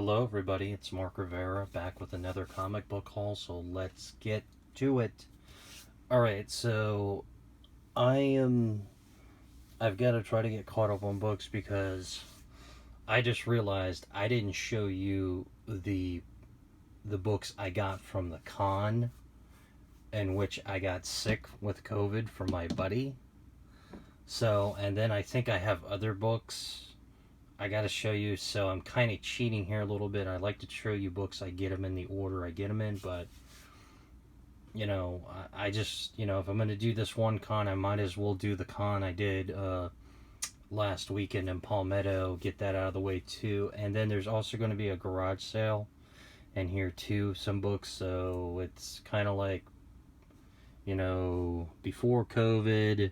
Hello, everybody. It's Mark Rivera back with another comic book haul. So let's get to it. All right. So I am. I've got to try to get caught up on books because I just realized I didn't show you the books I got from the con, in which I got sick with COVID from my buddy. So and then I think I have other books I gotta show you, so I'm kind of cheating here a little bit. I like to show you books, I get them in the order I get them in, but, I just, if I'm gonna do this one con, I might as well do the con I did last weekend in Palmetto, get that out of the way too. And then there's also going to be a garage sale in here too, some books, so it's kind of like, before COVID,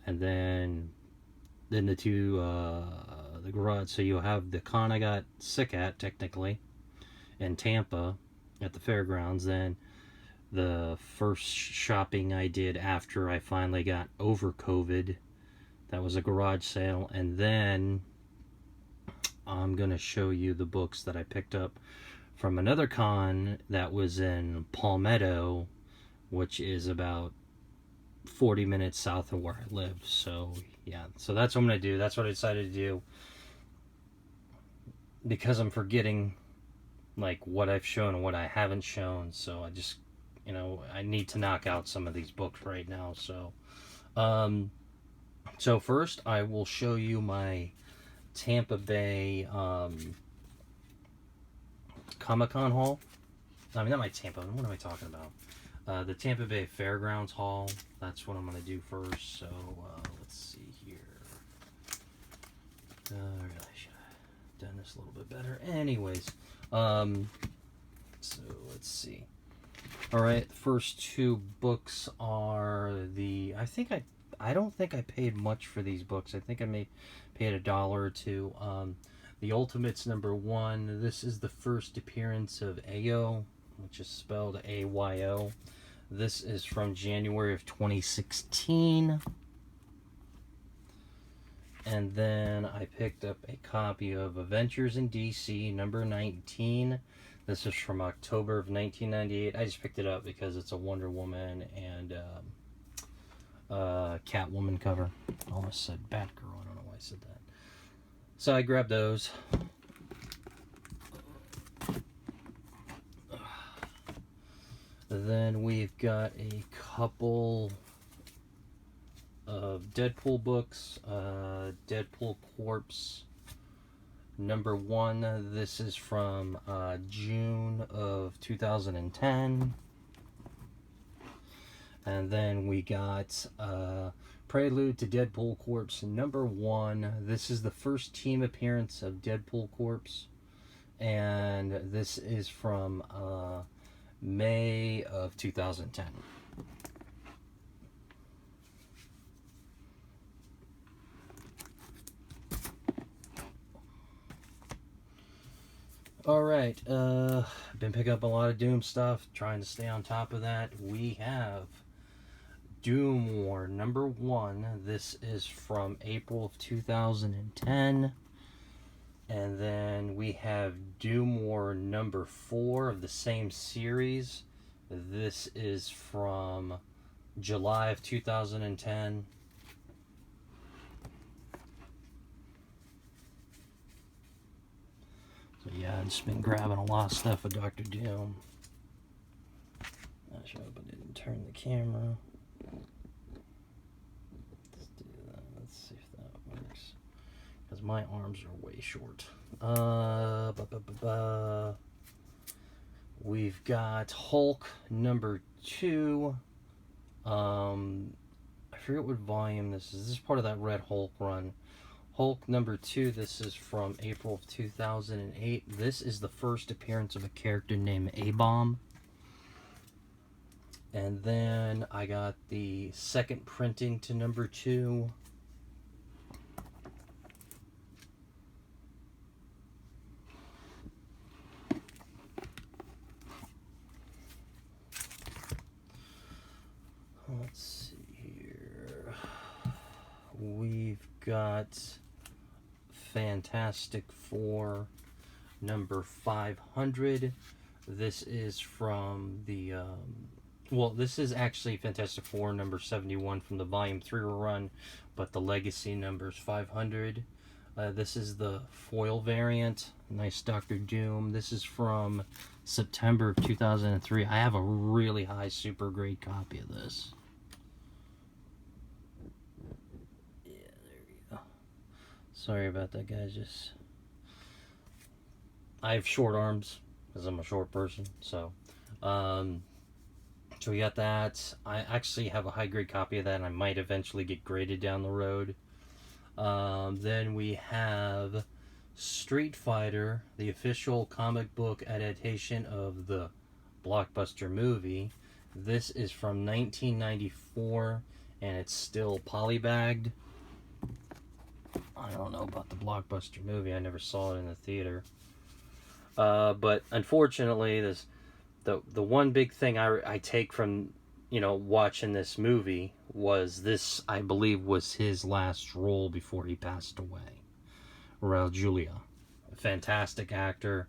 and then the garage. So you'll have the con I got sick at, technically, in Tampa at the fairgrounds. Then the first shopping I did after I finally got over COVID, that was a garage sale. And then I'm going to show you the books that I picked up from another con that was in Palmetto, which is about 40 minutes south of where I live. So yeah, so that's what I'm going to do. That's what I decided to do, because I'm forgetting like what I've shown and what I haven't shown. So I just, I need to knock out some of these books right now. So first I will show you my Tampa Bay Comic-Con haul. I mean, not my Tampa, what am I talking about? The Tampa Bay Fairgrounds haul. That's what I'm going to do first. So let's see here. I really should have done this a little bit better. Anyways, so let's see. All right, the first two books are I don't think I paid much for these books. I think I paid $1 or two. The Ultimates #1. This is the first appearance of Ayo, which is spelled AYO. This is from January of 2016. And then I picked up a copy of Adventures in DC #19. This is from October of 1998. I just picked it up because it's a Wonder Woman and Catwoman cover. I almost said Batgirl. I don't know why I said that. So I grabbed those. Then we've got a couple of Deadpool books. Deadpool Corpse #1. This is from June of 2010. And then we got Prelude to Deadpool Corpse #1. This is the first team appearance of Deadpool Corpse. And this is from May of 2010. Alright, I've been picking up a lot of Doom stuff, trying to stay on top of that. We have Doom War #1. This is from April of 2010. And then we have Doom War #4 of the same series. This is from July of 2010. So yeah, I've just been grabbing a lot of stuff with Dr. Doom. I should hope I didn't turn the camera. Let's do that. Let's see if that works. Because my arms are way short. We've got Hulk #2. I forget what volume this is. This is part of that Red Hulk run. Hulk #2. This is from April of 2008. This is the first appearance of a character named A-Bomb. And then I got the second printing to #2. Let's see here. We've got Fantastic Four number 500. This is from the well, this is actually Fantastic Four number 71 from the Volume 3 run, but the Legacy number's 500. This is the foil variant. Nice Doctor Doom. This is from September of 2003. I have a really high super grade copy of this. Yeah, there you go. Sorry about that, guys. I have short arms because I'm a short person. So we got that. I actually have a high grade copy of that, and I might eventually get graded down the road. Then we have Street Fighter, the official comic book adaptation of the blockbuster movie. This is from 1994, and it's still polybagged. I don't know about the blockbuster movie. I never saw it in the theater. But unfortunately, the one big thing I take from watching this movie was this, I believe, was his last role before he passed away. Raul Julia, a fantastic actor.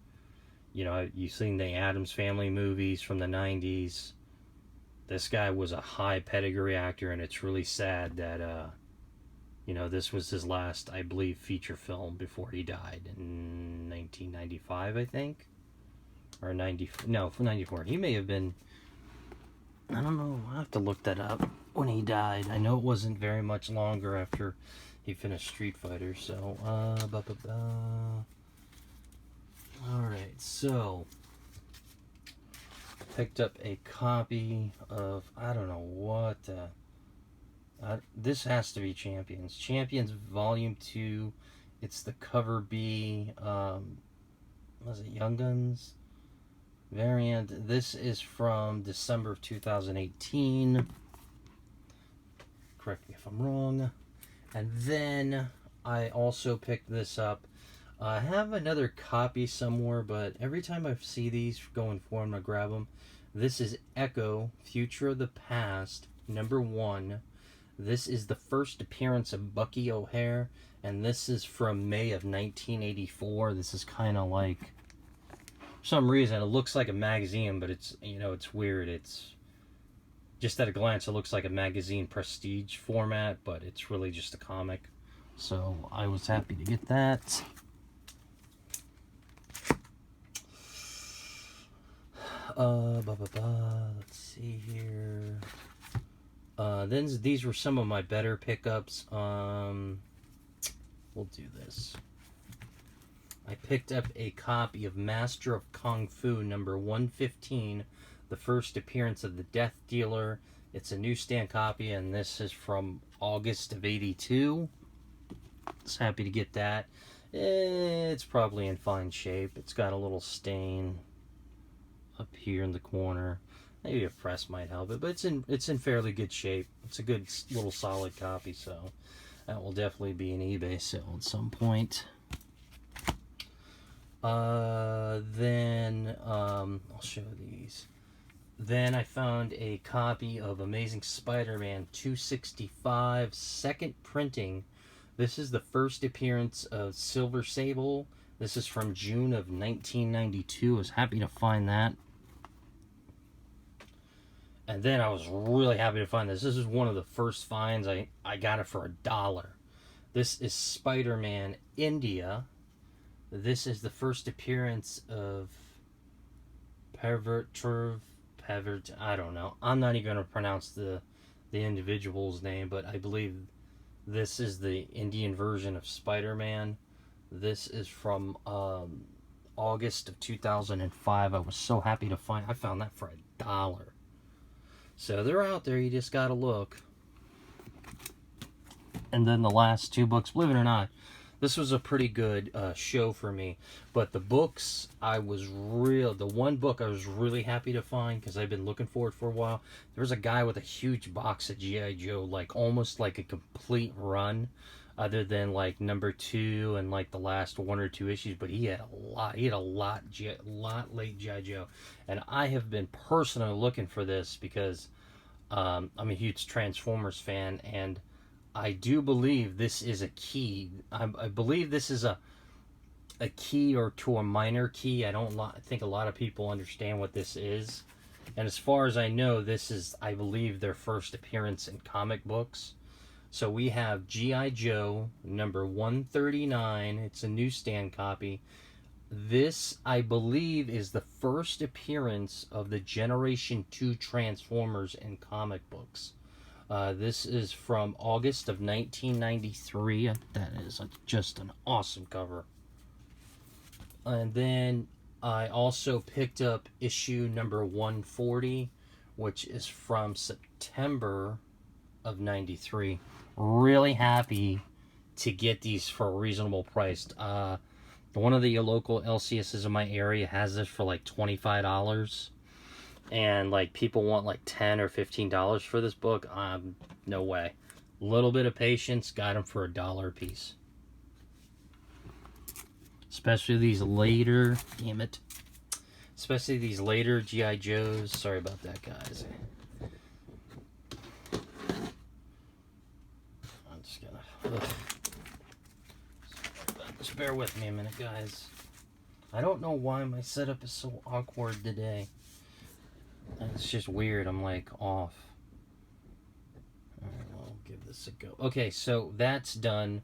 You've seen the Addams Family movies from the 90s. This guy was a high pedigree actor, and it's really sad that this was his last, I believe, feature film before he died in 1995, I think. Or 94. He may have been, I don't know, I'll have to look that up when he died. I know it wasn't very much longer after he finished Street Fighter, so, Alright, so, picked up a copy of, I don't know what, this has to be Champions. Champions Volume 2, it's the cover B, was it Young Guns? Variant. This is from December of 2018. Correct me if I'm wrong. And then I also picked this up. I have another copy somewhere, but every time I see these going for them, I grab them. This is Echo, Future of the Past, number 1. This is the first appearance of Bucky O'Hare, and this is from May of 1984. This is kind of like, for some reason, it looks like a magazine, but it's weird. It's just at a glance, it looks like a magazine prestige format, but it's really just a comic. So I was happy to get that. Let's see here. Then these were some of my better pickups. We'll do this. I picked up a copy of Master of Kung Fu number 115, the first appearance of the Death Dealer. It's a newsstand copy, and this is from August of 82. I was happy to get that. It's probably in fine shape. It's got a little stain up here in the corner. Maybe a press might help it, but it's in fairly good shape. It's a good little solid copy, so that will definitely be an eBay sale at some point. Then I'll show these. Then I found a copy of Amazing Spider-Man 265 second printing. This is the first appearance of Silver Sable. This is from June of 1992. I was happy to find that. And then I was really happy to find this. This is one of the first finds. I got it for $1. This is Spider-Man India. This is the first appearance of Pervert, I don't know. I'm not even going to pronounce the individual's name, but I believe this is the Indian version of Spider-Man. This is from August of 2005. I was so happy to find. I found that for $1. So they're out there. You just got to look. And then the last two books, believe it or not, this was a pretty good show for me. But the books, the one book I was really happy to find, because I've been looking for it for a while. There was a guy with a huge box of G.I. Joe, like almost like a complete run, other than like number 2 and like the last 1 or 2 issues. But he had a lot. He had a lot late G.I. Joe. And I have been personally looking for this because I'm a huge Transformers fan, and I do believe this is a key. I believe this is a key or to a minor key. I don't think a lot of people understand what this is. And as far as I know, this is, I believe, their first appearance in comic books. So we have G.I. Joe number 139. It's a newsstand copy. This, I believe, is the first appearance of the Generation 2 Transformers in comic books. This is from August of 1993. That is just an awesome cover. And then I also picked up issue number 140, which is from September of 93. Really happy to get these for a reasonable price. One of the local LCSs in my area has this for like $25. And like people want like $10 or $15 for this book. No way. A little bit of patience, got them for $1 a piece. Especially these later, damn it. Especially these later G.I. Joes. Sorry about that, guys. I'm just gonna... Just bear with me a minute, guys. I don't know why my setup is so awkward today. It's just weird. I'm like off. Alright, I'll give this a go. Okay, so that's done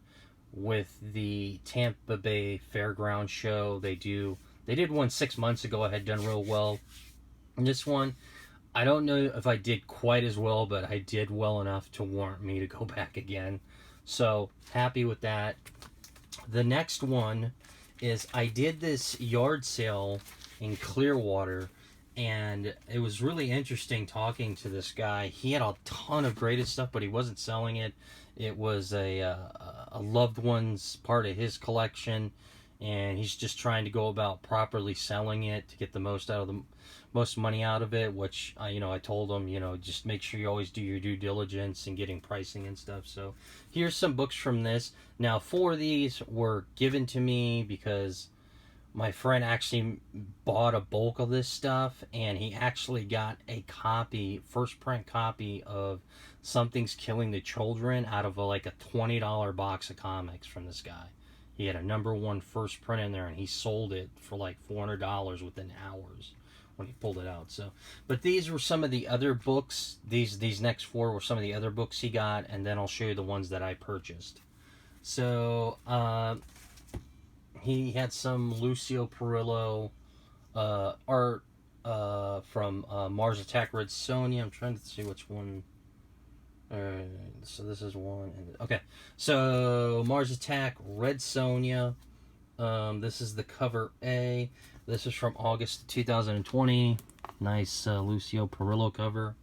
with the Tampa Bay Fairground show. They did one 6 months ago. I had done real well. And this one, I don't know if I did quite as well, but I did well enough to warrant me to go back again. So happy with that. The next one is I did this yard sale in Clearwater, and it was really interesting talking to this guy. He had a ton of greatest stuff, but he wasn't selling it. It was a loved one's part of his collection, and he's just trying to go about properly selling it to get the most money out of it. Which I told him, just make sure you always do your due diligence in getting pricing and stuff. So here's some books from this. Now, 4 of these were given to me because my friend actually bought a bulk of this stuff, and he actually got a first print copy of Something's Killing the Children out of a $20 box of comics from this guy. He had a #1 first print in there, and he sold it for like $400 within hours when he pulled it out. So, but these were some of the other books. These next 4 were some of the other books he got, and then I'll show you the ones that I purchased. So, he had some Lucio Perillo art from Mars Attack Red Sonja. I'm trying to see which one. So this is one. Okay, so Mars Attack Red Sonja. This is the cover A. This is from August 2020. Nice Lucio Perillo cover.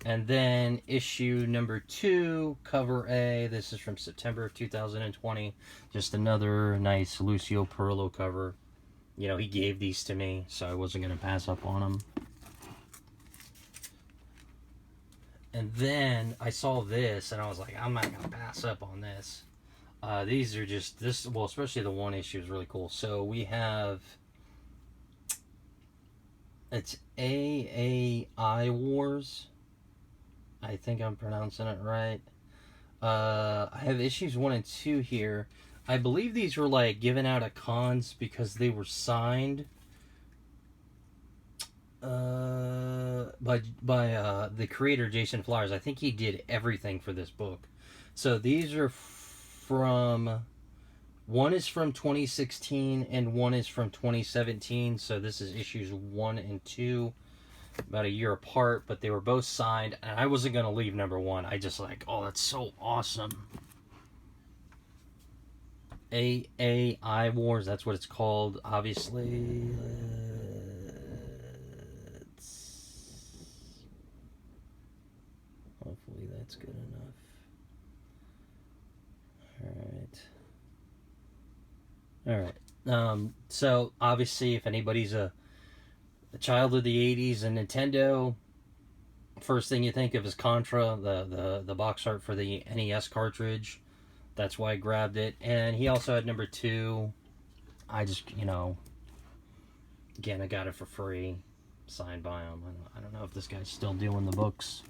And then issue number 2, cover A. This is from September of 2020. Just another nice Lucio Perillo cover. He gave these to me, so I wasn't going to pass up on them. And then I saw this, and I was like, I'm not going to pass up on this. These are just, especially the one issue is really cool. So we have, it's AI Wars. I think I'm pronouncing it right. I have issues 1 and 2 here. I believe these were given out at cons because they were signed by the creator Jason Flowers. I think he did everything for this book. So these are from, one is from 2016 and one is from 2017. So this is issues 1 and 2. About a year apart, but they were both signed, and I wasn't going to leave #1. I just oh, that's so awesome. AI Wars, that's what it's called, obviously. Hopefully that's good enough. Alright. So, obviously, if anybody's a child of the 80s and Nintendo, first thing you think of is Contra, the box art for the NES cartridge. That's why I grabbed it. And he also had #2. I just, again, I got it for free, signed by him. I don't know if this guy's still doing the books.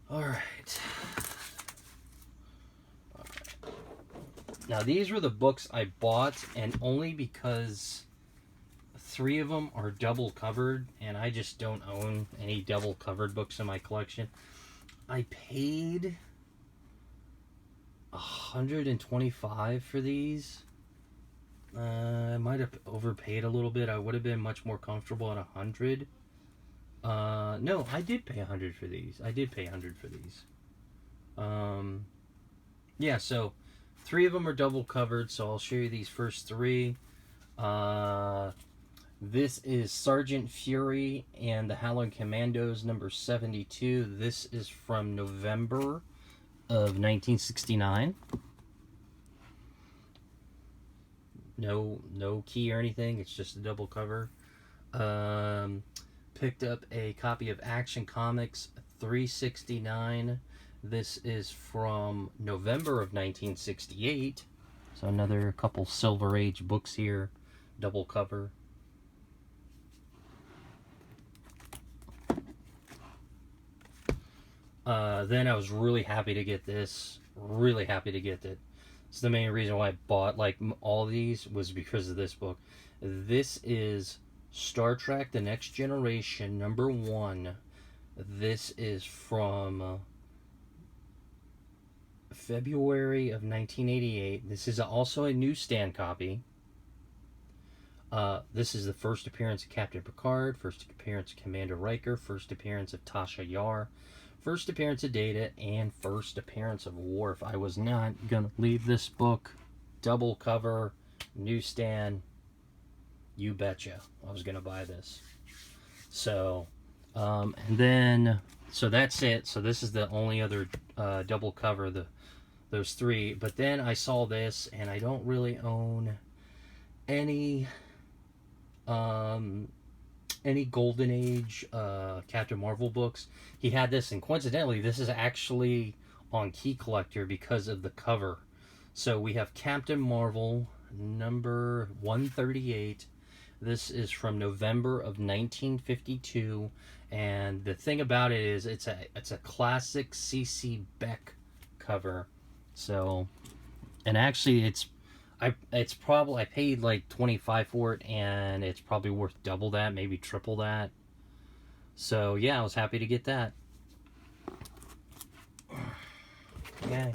Alright. Now, these were the books I bought, and only because 3 of them are double covered, and I just don't own any double covered books in my collection. I paid $125 for these. I might have overpaid a little bit. I would have been much more comfortable at $100. No, I did pay $100 for these. Yeah, so 3 of them are double covered, so I'll show you these first 3. This is Sergeant Fury and the Howling Commandos number 72. This is from November of 1969. No key or anything. It's just a double cover. Picked up a copy of Action Comics 369. This is from November of 1968. So another couple Silver Age books here. Double cover. Then I was really happy to get this. Really happy to get it. It's the main reason why I bought like all these was because of this book. This is Star Trek The Next Generation number 1. This is from February of 1988. This is also a newsstand copy. This is the first appearance of Captain Picard, first appearance of Commander Riker, first appearance of Tasha Yar, first appearance of Data, and first appearance of Worf. I was not going to leave this book. Double cover, newsstand. You betcha. I was going to buy this. So, and then, so that's it. So this is the only other double cover, those 3. But then I saw this, and I don't really own any Golden Age Captain Marvel books. He had this, and coincidentally this is actually on Key Collector because of the cover. So we have Captain Marvel number 138. This is from November of 1952, and the thing about it is it's a classic C.C. Beck cover. So, and actually it's probably, I paid like $25 for it, and it's probably worth double that, maybe triple that. So yeah, I was happy to get that. Okay,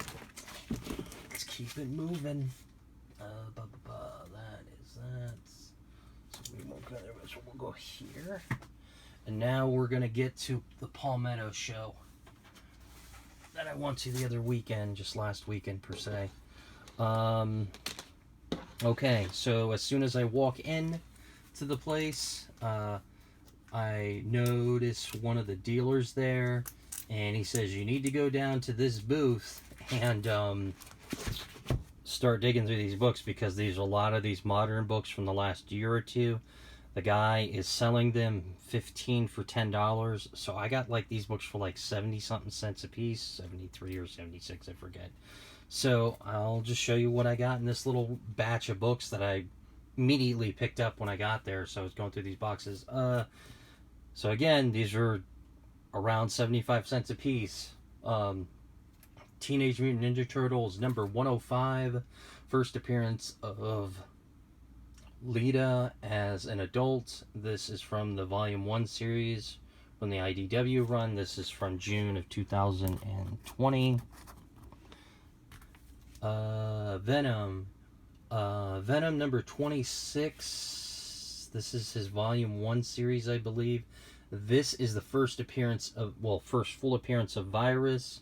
let's keep it moving. That is that. So we won't go there, so we'll go here. And now we're gonna get to the Palmetto show that I went to the other weekend, just last weekend per se. Okay, so as soon as I walk in to the place, I notice one of the dealers there, and he says, you need to go down to this booth and start digging through these books, because there's a lot of these modern books from the last year or two. The guy is selling them 15 for $10, so I got like these books for like 70 something cents a piece, 73 or 76, I forget. So I'll just show you what I got in this little batch of books that I immediately picked up when I got there. So I was going through these boxes. So again, these are around 75 cents a piece. Teenage Mutant Ninja Turtles number 105, first appearance of Lita as an adult. This is from the Volume 1 series from the IDW run. This is from June of 2020. Venom. Venom number 26. This is his Volume 1 series, I believe. This is the first appearance of, well, first full appearance of Virus.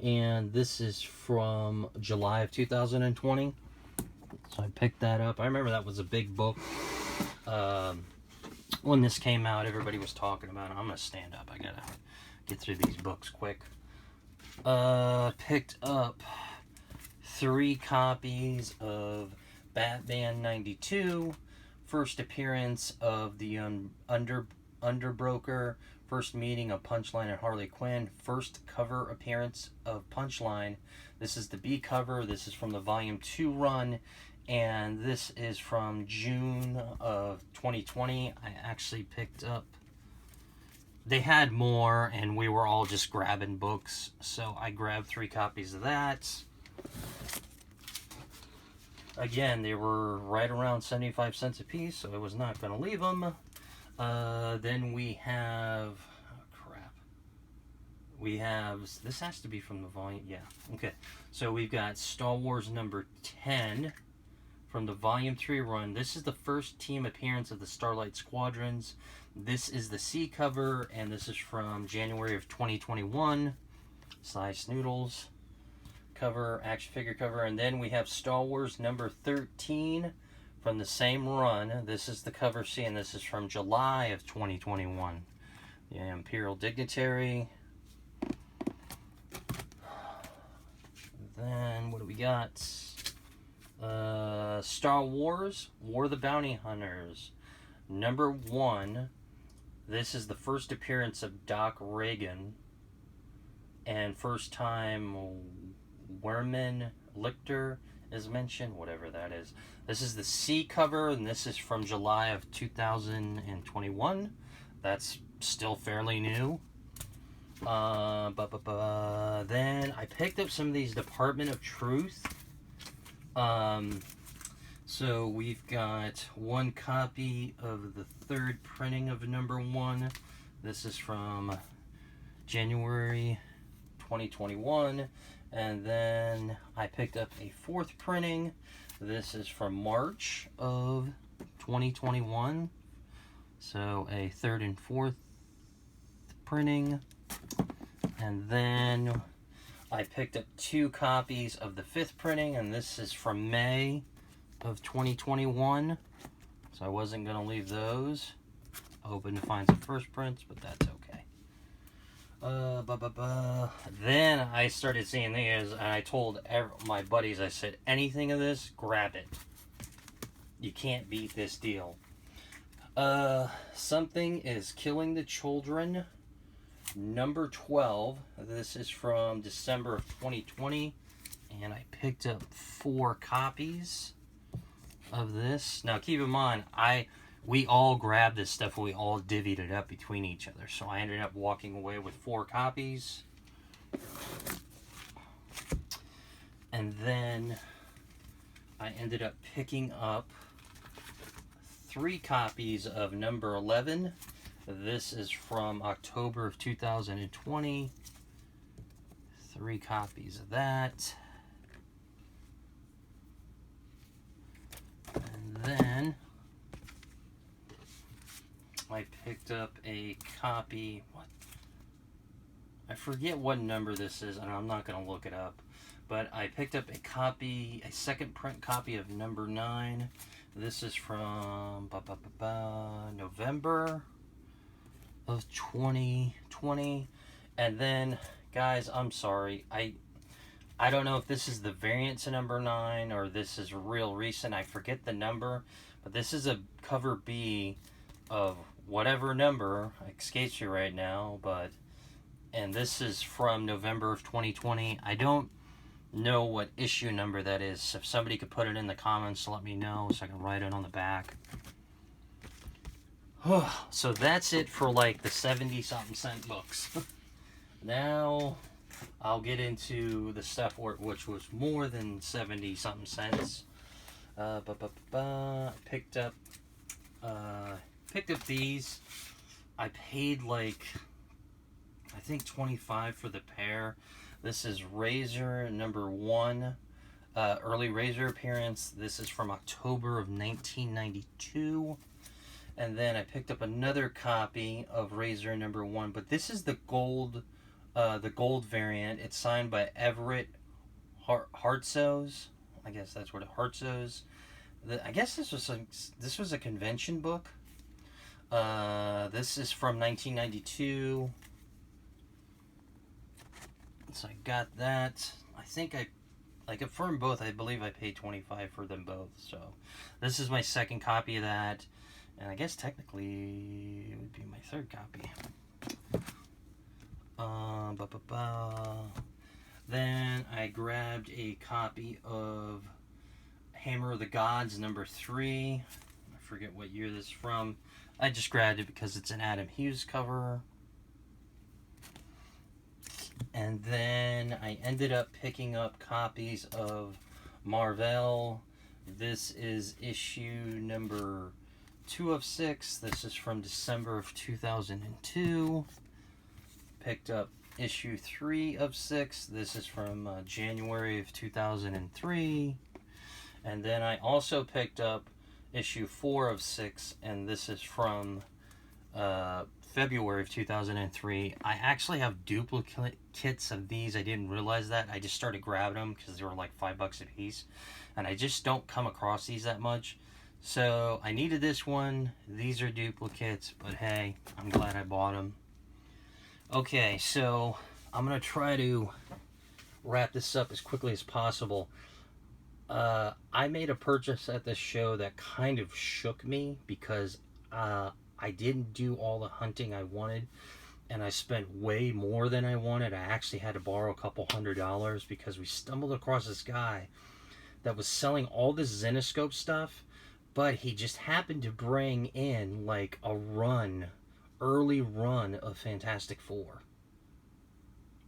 And this is from July of 2020. So I picked that up. I remember that was a big book. When this came out, everybody was talking about it. I'm going to stand up. I got to get through these books quick. Picked up 3 copies of Batman 92. First appearance of the Underbroker. First meeting of Punchline and Harley Quinn. First cover appearance of Punchline. This is the B cover. This is from the Volume 2 run. And this is from June of 2020. I actually picked up... They had more, and we were all just grabbing books. So I grabbed 3 copies of that. Again, they were right around 75 cents a piece, so I was not going to leave them. Then we have... Oh, crap. We have... This has to be from the volume... Yeah, okay. So we've got Star Wars number 10 from the Volume 3 run. This is the first team appearance of the Starlight Squadrons. This is the C cover, and this is from January of 2021. Slice Noodles cover, action figure cover. And then we have Star Wars number 13 from the same run. This is the cover C, and this is from July of 2021. The Imperial Dignitary. Then, what do we got? Star Wars, War of the Bounty Hunters. Number 1. This is the first appearance of Doc Reagan. And first time Werman Lichter is mentioned, whatever that is. This is the C cover, and this is from July of 2021. That's still fairly new. Then I picked up some of these Department of Truth. So we've got one copy of the third printing of number 1. This is from January 2021. And then I picked up a 4th printing. This is from March of 2021. So a 3rd and 4th printing. And then I picked up 2 copies of the 5th printing, and this is from May of 2021. So I wasn't going to leave those. Hoping to find some first prints, but that's okay. Then I started seeing these, and I told my buddies, I said, anything of this, grab it. You can't beat this deal. Something is Killing the Children. Number 12. This is from December of 2020, and I picked up 4 copies of this. Now keep in mind, we all grabbed this stuff, we all divvied it up between each other, so I ended up walking away with 4 copies. And then I ended up picking up 3 copies of number 11. This is from October of 2020. 3 copies of that. And then I picked up a copy. What? I forget what number this is, and I'm not going to look it up. But I picked up a copy, a second print copy of number 9. This is from November of 2020. And then, guys, I'm sorry, I don't know if this is the variant to number 9 or this is real recent. I forget the number, but this is a cover B of whatever number escapes me right now, and this is from November of 2020. I don't know what issue number that is. If somebody could put it in the comments to let me know so I can write it on the back. So that's it for like the 70-something cent books. Now I'll get into the stuff which was more than 70-something cents. Picked up these. I paid like, I think $25 for the pair. This is Razor number 1, early Razor appearance. This is from October of 1992. And then I picked up another copy of Razor number 1, but this is the gold variant. It's signed by Everett Hartsoes. I guess that's what Hartsoes. I guess this was a convention book. This is from 1992. So I got that. I think I confirmed both. I believe I paid $25 for them both. So this is my second copy of that. And I guess technically it would be my 3rd copy. Then I grabbed a copy of Hammer of the Gods number 3. I forget what year this is from. I just grabbed it because it's an Adam Hughes cover. And then I ended up picking up copies of Marvel This is issue number 2 of 6. This is from December of 2002. Picked up issue 3 of 6. This is from January of 2003. And then I also picked up issue 4 of 6, and this is from February of 2003. I actually have duplicates of these. I didn't realize that. I just started grabbing them because they were like $5 a piece. And I just don't come across these that much. So I needed this one. These are duplicates, but hey, I'm glad I bought them. Okay, so I'm going to try to wrap this up as quickly as possible. I made a purchase at this show that kind of shook me because I didn't do all the hunting I wanted, and I spent way more than I wanted. I actually had to borrow a couple $100 because we stumbled across this guy that was selling all this Zenoscope stuff, but he just happened to bring in like a early run of Fantastic Four.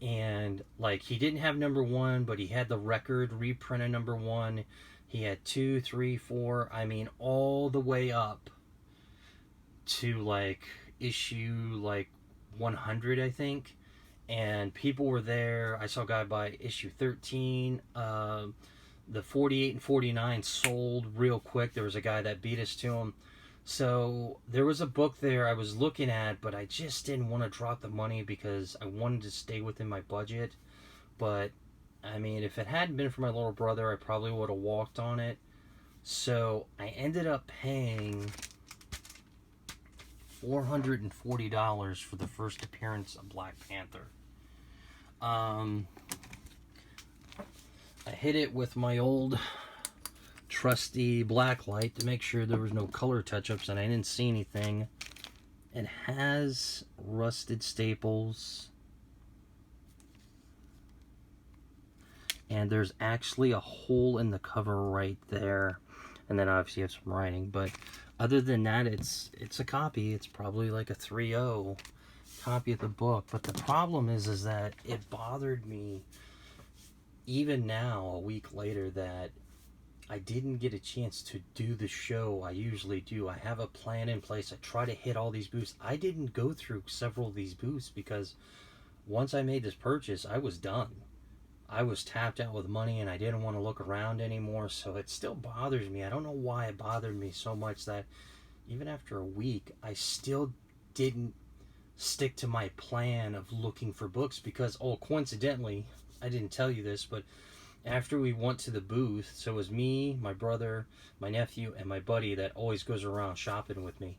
And like, he didn't have number 1, but he had the record reprint of number 1. He had 2, 3, 4, I mean all the way up to like issue like 100, I think. And people were there. I saw a guy buy issue 13. The 48 and 49 sold real quick. There was a guy that beat us to him. So there was a book there I was looking at, but I just didn't want to drop the money because I wanted to stay within my budget. But I mean, if it hadn't been for my little brother, I probably would have walked on it. So I ended up paying $440 for the first appearance of Black Panther. I hit it with my old trusty black light to make sure there was no color touch-ups, and I didn't see anything. It has rusted staples, and there's actually a hole in the cover right there, and then obviously you have some writing, but other than that, it's a copy. It's probably like a 3.0 copy of the book. But the problem is that it bothered me even now, a week later, that I didn't get a chance to do the show I usually do. I have a plan in place. I try to hit all these booths. I didn't go through several of these booths because once I made this purchase, I was done. I was tapped out with money and I didn't want to look around anymore, so it still bothers me. I don't know why it bothered me so much that even after a week, I still didn't stick to my plan of looking for books because, oh, coincidentally, I didn't tell you this, but after we went to the booth, so it was me, my brother, my nephew, and my buddy that always goes around shopping with me.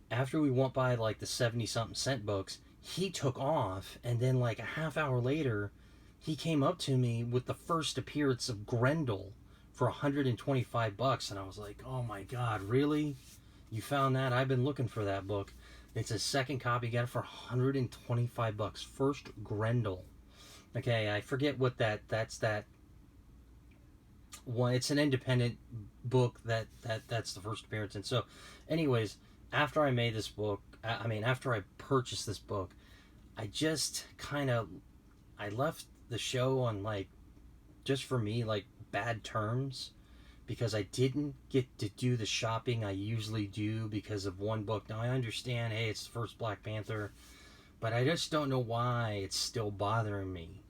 After we went by like the 70-something cent books, he took off, and then like a half hour later, he came up to me with the first appearance of Grendel for $125, and I was like, oh my god, really? You found that? I've been looking for that book. It's a second copy, got it for $125. First Grendel. Okay, I forget what that's that one. It's an independent book that's the first appearance. And so, anyways, after I made this book, after I purchased this book, I just I left the show on like, just for me, like bad terms, because I didn't get to do the shopping I usually do because of one book. Now I understand, hey, it's the first Black Panther, but I just don't know why it's still bothering me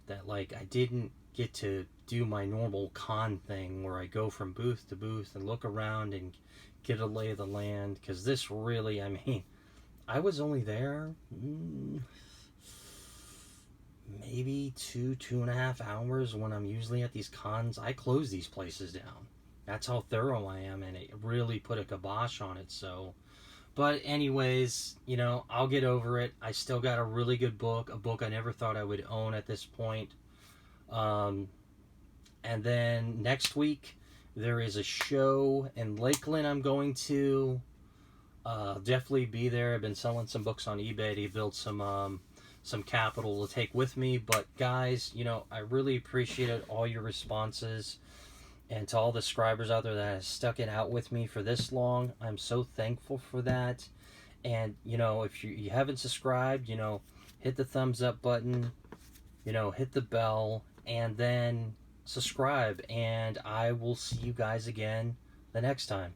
that like I didn't get to do my normal con thing where I go from booth to booth and look around and get a lay of the land. Because this really, I was only there maybe 2.5 hours when I'm usually at these cons. I close these places down. That's how thorough I am, and it really put a kibosh on it. So, but anyways, I'll get over it. I still got a really good book, a book I never thought I would own at this point. And then next week, there is a show in Lakeland I'm going to. Definitely be there. I've been selling some books on eBay to build some capital to take with me. But guys, I really appreciated all your responses. And to all the subscribers out there that have stuck it out with me for this long, I'm so thankful for that. And, if you haven't subscribed, hit the thumbs up button, hit the bell, and then subscribe, and I will see you guys again the next time.